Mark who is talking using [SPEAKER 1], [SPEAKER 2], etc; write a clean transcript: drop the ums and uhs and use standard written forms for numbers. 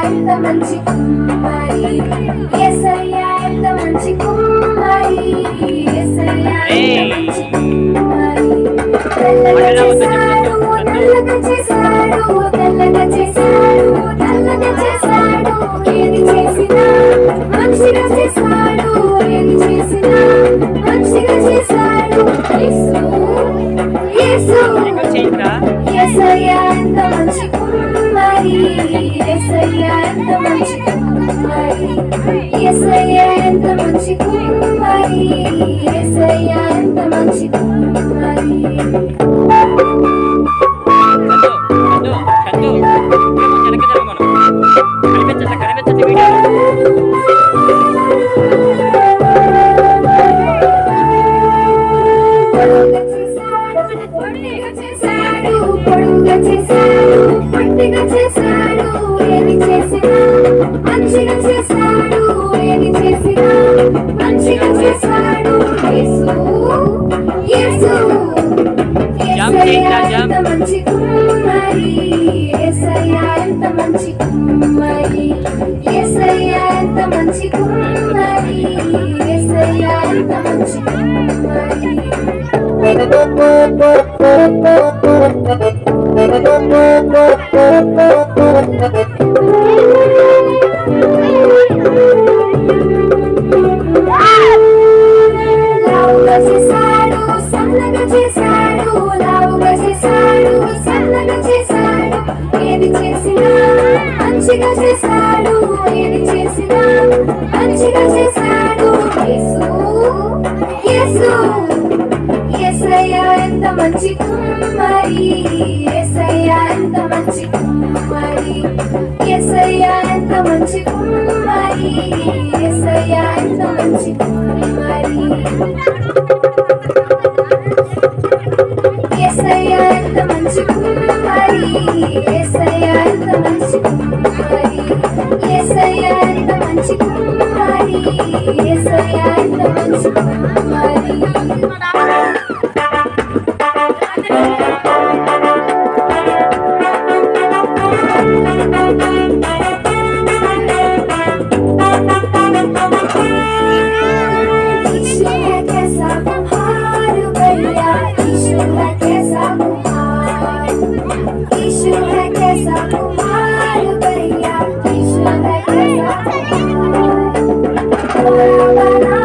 [SPEAKER 1] ఎంత మంచి కుమ్మరి యేసయ్యా ఎంత మంచి కుమ్మరి యేసయ్యా ఎంత మంచి కుమ్మరి తెల్లగా చేశాడు తెల్లగా చేశాడు తెల్లగా చేశాడు ఏది చేసినా మంచిగా చేశాడు ఏది చేసినా మంచిగా చేశాడు యేసు యేసు యేసయ్యా ఎంత మంచి కుమ్మరి యేసయ్యా ఎంత మంచి కుమ్మరి యేసయ్యా ఎంత మంచి కుమ్మరి యేసయ్యా ఎంత మంచి కుమ్మరి పొడుగా చేశాడు పొట్టిగా చేశాడు ఏది చేసినా మంచిగా చేశాడు ఏది చేసినా మంచిగా చేశాడు యేసు యేసు యేసయ్యా ఎంత మంచి కుమ్మరి యేసయ్యా ఎంత మంచి కుమ్మరి యేసయ్యా ఎంత మంచి కుమ్మరి యేసయ్యా ఎంత మంచి కుమ్మరి లావుగా చేశాడు సన్నగా చేశాడు లావుగా చేశాడు సన్నగా చేశాడు ఏది చేసినా మంచిగా చేశాడు ఏది చేసినా మంచిగా చేశాడు యేసు యేసు యేసయ్యా ఎంత మంచి కుమ్మరి యేసయ్యా ఎంత మంచి కుమ్మరి యేసయ్యా ఎంత మంచి కుమ్మరి యేసయ్యా ఎంత మంచి కుమ్మరి యేసయ్యా ఎంత మంచి కుమ్మరి యేసయ్యా ఎంత మంచి కుమ్మరి యేసయ్యా ఎంత మంచి కుమ్మరి యేసయ్యా ఎంత మంచి కుమ్మరి Bye.